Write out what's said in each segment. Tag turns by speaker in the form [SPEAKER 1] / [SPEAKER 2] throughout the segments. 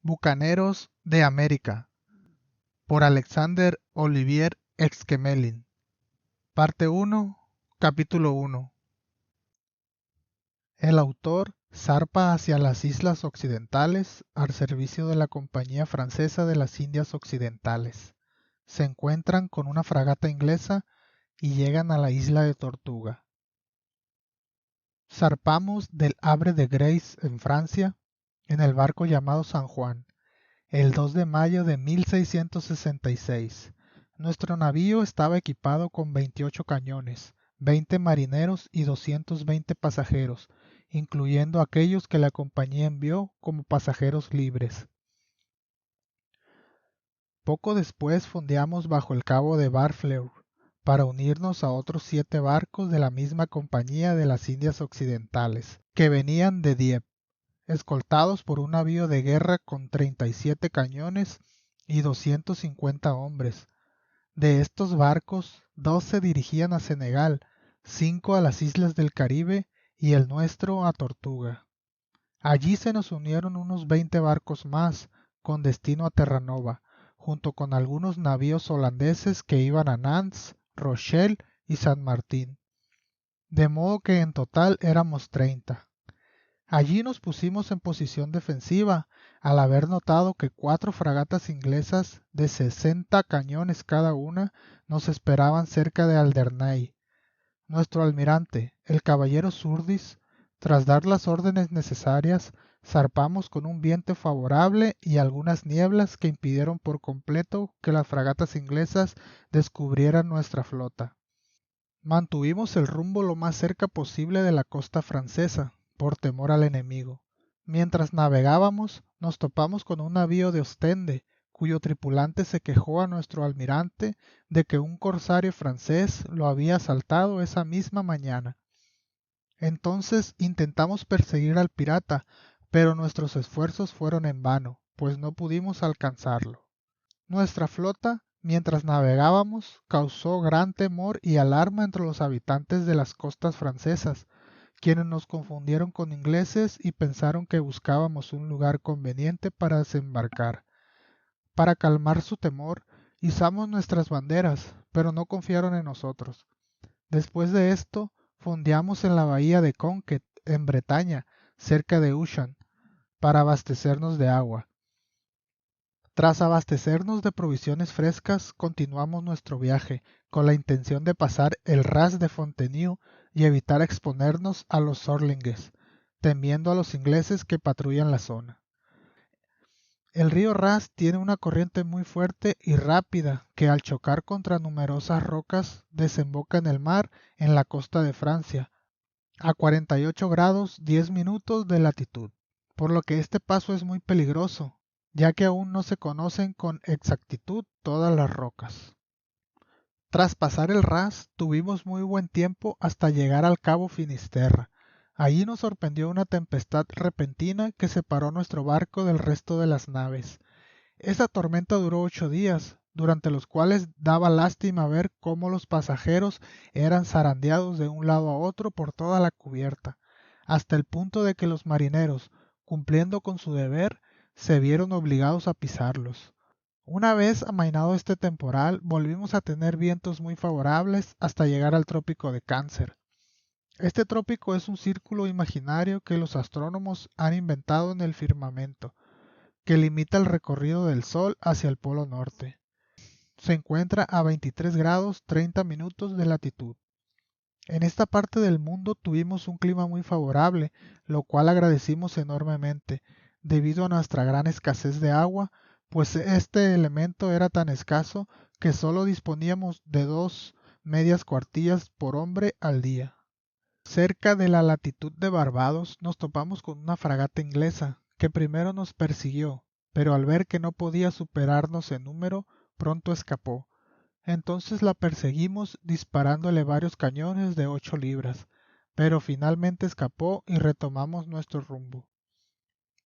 [SPEAKER 1] Bucaneros de América, por Alexander Olivier Exquemelin. Parte 1, capítulo 1. El autor zarpa hacia las islas occidentales al servicio de la Compañía Francesa de las Indias Occidentales. Se encuentran con una fragata inglesa y llegan a la isla de Tortuga. Zarpamos del Havre de Grace en Francia en el barco llamado San Juan, el 2 de mayo de 1666. Nuestro navío estaba equipado con 28 cañones, 20 marineros y 220 pasajeros, incluyendo aquellos que la compañía envió como pasajeros libres. Poco después fondeamos bajo el cabo de Barfleur para unirnos a otros 7 barcos de la misma compañía de las Indias Occidentales, que venían de Dieppe, escoltados por un navío de guerra con 37 cañones y 250 hombres. De estos barcos, 2 se dirigían a Senegal, 5 a las islas del Caribe y el nuestro a Tortuga. Allí se nos unieron unos 20 barcos más, con destino a Terranova, junto con algunos navíos holandeses que iban a Nantes, Rochelle y San Martín. De modo que en total éramos 30. Allí nos pusimos en posición defensiva, al haber notado que 4 fragatas inglesas de 60 cañones cada una nos esperaban cerca de Alderney. Nuestro almirante, el caballero Surdis, tras dar las órdenes necesarias, zarpamos con un viento favorable y algunas nieblas que impidieron por completo que las fragatas inglesas descubrieran nuestra flota. Mantuvimos el rumbo lo más cerca posible de la costa francesa, por temor al enemigo. Mientras navegábamos, nos topamos con un navío de Ostende, cuyo tripulante se quejó a nuestro almirante de que un corsario francés lo había asaltado esa misma mañana. Entonces intentamos perseguir al pirata, pero nuestros esfuerzos fueron en vano, pues no pudimos alcanzarlo. Nuestra flota, mientras navegábamos, causó gran temor y alarma entre los habitantes de las costas francesas, quienes nos confundieron con ingleses y pensaron que buscábamos un lugar conveniente para desembarcar. Para calmar su temor, izamos nuestras banderas, pero no confiaron en nosotros. Después de esto, fondeamos en la bahía de Conquet, en Bretaña, cerca de Ushant, para abastecernos de agua. Tras abastecernos de provisiones frescas, continuamos nuestro viaje, con la intención de pasar el ras de Fontenoy y evitar exponernos a los Sorlingues, temiendo a los ingleses que patrullan la zona. El río Ras tiene una corriente muy fuerte y rápida que al chocar contra numerosas rocas desemboca en el mar en la costa de Francia, a 48 grados 10 minutos de latitud, por lo que este paso es muy peligroso, ya que aún no se conocen con exactitud todas las rocas. Tras pasar el Ras, tuvimos muy buen tiempo hasta llegar al cabo Finisterre. Allí nos sorprendió una tempestad repentina que separó nuestro barco del resto de las naves. Esta tormenta duró 8 días, durante los cuales daba lástima ver cómo los pasajeros eran zarandeados de un lado a otro por toda la cubierta, hasta el punto de que los marineros, cumpliendo con su deber, se vieron obligados a pisarlos. Una vez amainado este temporal, volvimos a tener vientos muy favorables hasta llegar al trópico de Cáncer. Este trópico es un círculo imaginario que los astrónomos han inventado en el firmamento, que limita el recorrido del Sol hacia el Polo Norte. Se encuentra a 23 grados 30 minutos de latitud. En esta parte del mundo tuvimos un clima muy favorable, lo cual agradecimos enormemente, debido a nuestra gran escasez de agua, pues este elemento era tan escaso que solo disponíamos de 2 medias cuartillas por hombre al día. Cerca de la latitud de Barbados nos topamos con una fragata inglesa, que primero nos persiguió, pero al ver que no podía superarnos en número, pronto escapó. Entonces la perseguimos disparándole varios cañones de 8 libras, pero finalmente escapó y retomamos nuestro rumbo.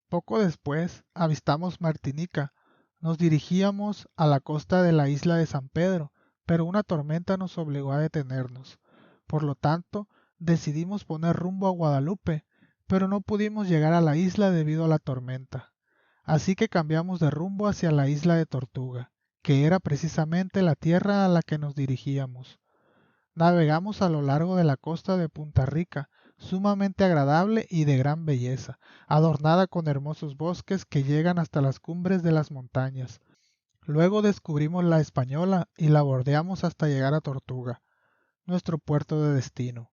[SPEAKER 1] Poco después avistamos Martinica. Nos dirigíamos a la costa de la isla de San Pedro, pero una tormenta nos obligó a detenernos. Por lo tanto, decidimos poner rumbo a Guadalupe, pero no pudimos llegar a la isla debido a la tormenta. así que cambiamos de rumbo hacia la isla de Tortuga, que era precisamente la tierra a la que nos dirigíamos. Navegamos a lo largo de la costa de Punta Rica, sumamente agradable y de gran belleza, adornada con hermosos bosques que llegan hasta las cumbres de las montañas. Luego descubrimos la Española y la bordeamos hasta llegar a Tortuga, nuestro puerto de destino.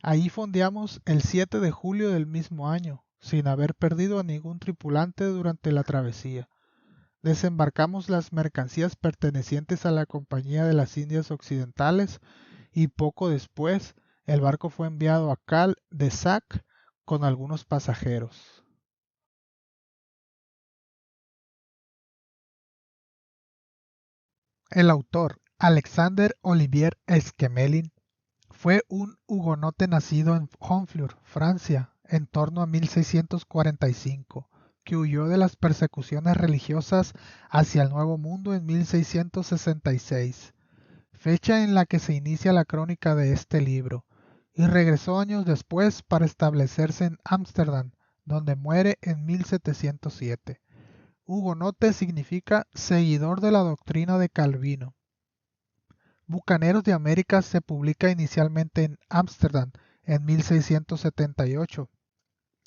[SPEAKER 1] Ahí fondeamos el 7 de julio del mismo año, sin haber perdido a ningún tripulante durante la travesía. Desembarcamos las mercancías pertenecientes a la Compañía de las Indias Occidentales y poco después el barco fue enviado a Cal de Sac con algunos pasajeros. El autor, Alexander Olivier Esquemelin, fue un hugonote nacido en Honfleur, Francia, en torno a 1645, que huyó de las persecuciones religiosas hacia el Nuevo Mundo en 1666, fecha en la que se inicia la crónica de este libro, y regresó años después para establecerse en Ámsterdam, donde muere en 1707. Hugonote significa seguidor de la doctrina de Calvino. Bucaneros de América se publica inicialmente en Ámsterdam en 1678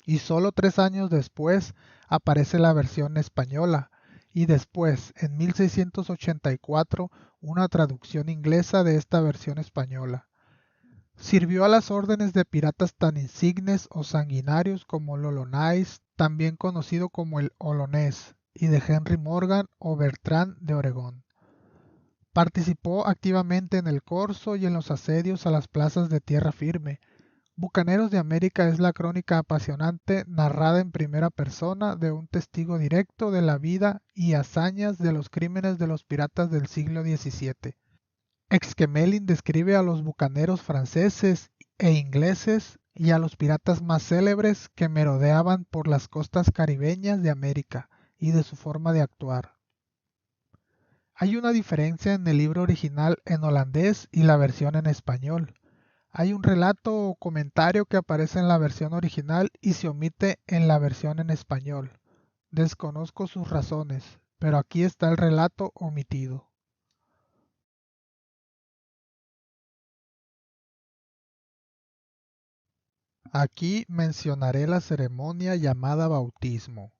[SPEAKER 1] y solo 3 años después aparece la versión española y después, en 1684, una traducción inglesa de esta versión española. Sirvió a las órdenes de piratas tan insignes o sanguinarios como Lolonais, también conocido como el Olonés, y de Henry Morgan o Bertrand de Oregón. Participó activamente en el corso y en los asedios a las plazas de tierra firme. Bucaneros de América es la crónica apasionante narrada en primera persona de un testigo directo de la vida y hazañas de los crímenes de los piratas del siglo XVII. Exquemelin describe a los bucaneros franceses e ingleses y a los piratas más célebres que merodeaban por las costas caribeñas de América y de su forma de actuar. Hay una diferencia en el libro original en holandés y la versión en español. Hay un relato o comentario que aparece en la versión original y se omite en la versión en español. Desconozco sus razones, pero aquí está el relato omitido. Aquí mencionaré la ceremonia llamada bautismo,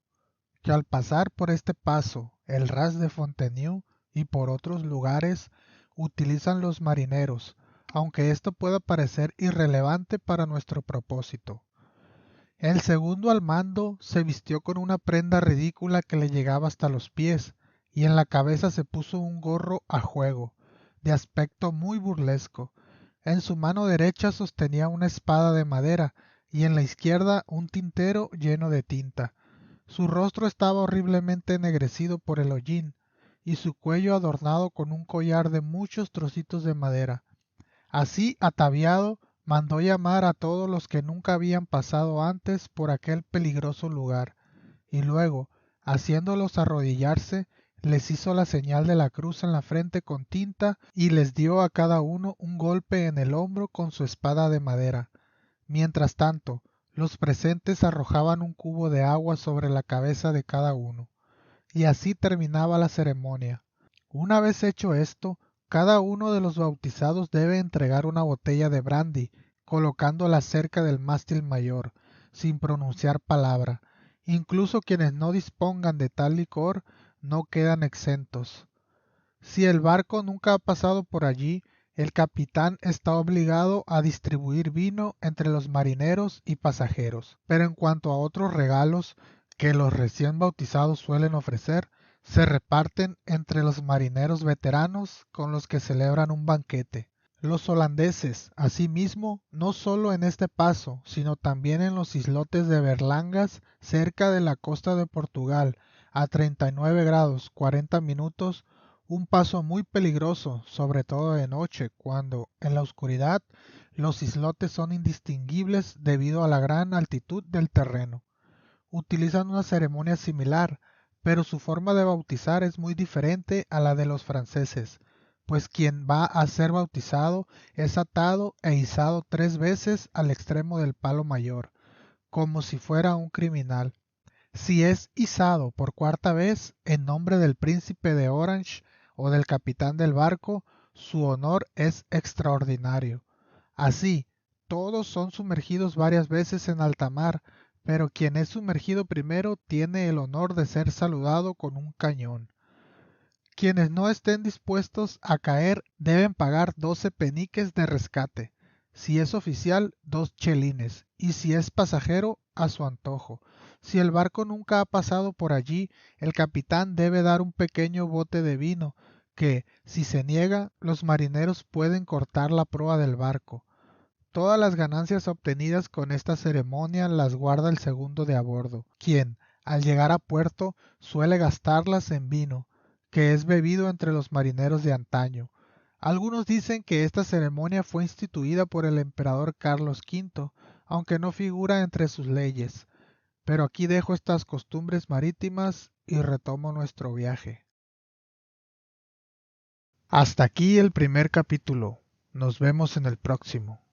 [SPEAKER 1] que al pasar por este paso, el ras de Fontenay y por otros lugares, utilizan los marineros, aunque esto pueda parecer irrelevante para nuestro propósito. El segundo al mando se vistió con una prenda ridícula que le llegaba hasta los pies, y en la cabeza se puso un gorro a juego, de aspecto muy burlesco. En su mano derecha sostenía una espada de madera, y en la izquierda un tintero lleno de tinta. Su rostro estaba horriblemente ennegrecido por el hollín, y su cuello adornado con un collar de muchos trocitos de madera. Así, ataviado, mandó llamar a todos los que nunca habían pasado antes por aquel peligroso lugar, y luego, haciéndolos arrodillarse, les hizo la señal de la cruz en la frente con tinta y les dio a cada uno un golpe en el hombro con su espada de madera. Mientras tanto, los presentes arrojaban un cubo de agua sobre la cabeza de cada uno, y así terminaba la ceremonia. Una vez hecho esto, cada uno de los bautizados debe entregar una botella de brandy, colocándola cerca del mástil mayor, sin pronunciar palabra. Incluso quienes no dispongan de tal licor no quedan exentos. Si el barco nunca ha pasado por allí, el capitán está obligado a distribuir vino entre los marineros y pasajeros. Pero en cuanto a otros regalos que los recién bautizados suelen ofrecer, se reparten entre los marineros veteranos con los que celebran un banquete. Los holandeses, asimismo, no solo en este paso, sino también en los islotes de Berlangas, cerca de la costa de Portugal, a 39 grados 40 minutos, un paso muy peligroso, sobre todo de noche, cuando, en la oscuridad, los islotes son indistinguibles debido a la gran altitud del terreno. Utilizan una ceremonia similar, pero su forma de bautizar es muy diferente a la de los franceses, pues quien va a ser bautizado es atado e izado 3 veces al extremo del palo mayor, como si fuera un criminal. Si es izado por cuarta vez en nombre del príncipe de Orange o del capitán del barco, su honor es extraordinario. Así, todos son sumergidos varias veces en alta mar, pero quien es sumergido primero tiene el honor de ser saludado con un cañón. Quienes no estén dispuestos a caer deben pagar 12 peniques de rescate. Si es oficial, 2 chelines, y si es pasajero, a su antojo. Si el barco nunca ha pasado por allí, el capitán debe dar un pequeño bote de vino, que, si se niega, los marineros pueden cortar la proa del barco. Todas las ganancias obtenidas con esta ceremonia las guarda el segundo de a bordo, quien, al llegar a puerto, suele gastarlas en vino, que es bebido entre los marineros de antaño. Algunos dicen que esta ceremonia fue instituida por el emperador Carlos V, aunque no figura entre sus leyes. Pero aquí dejo estas costumbres marítimas y retomo nuestro viaje. Hasta aquí el primer capítulo. Nos vemos en el próximo.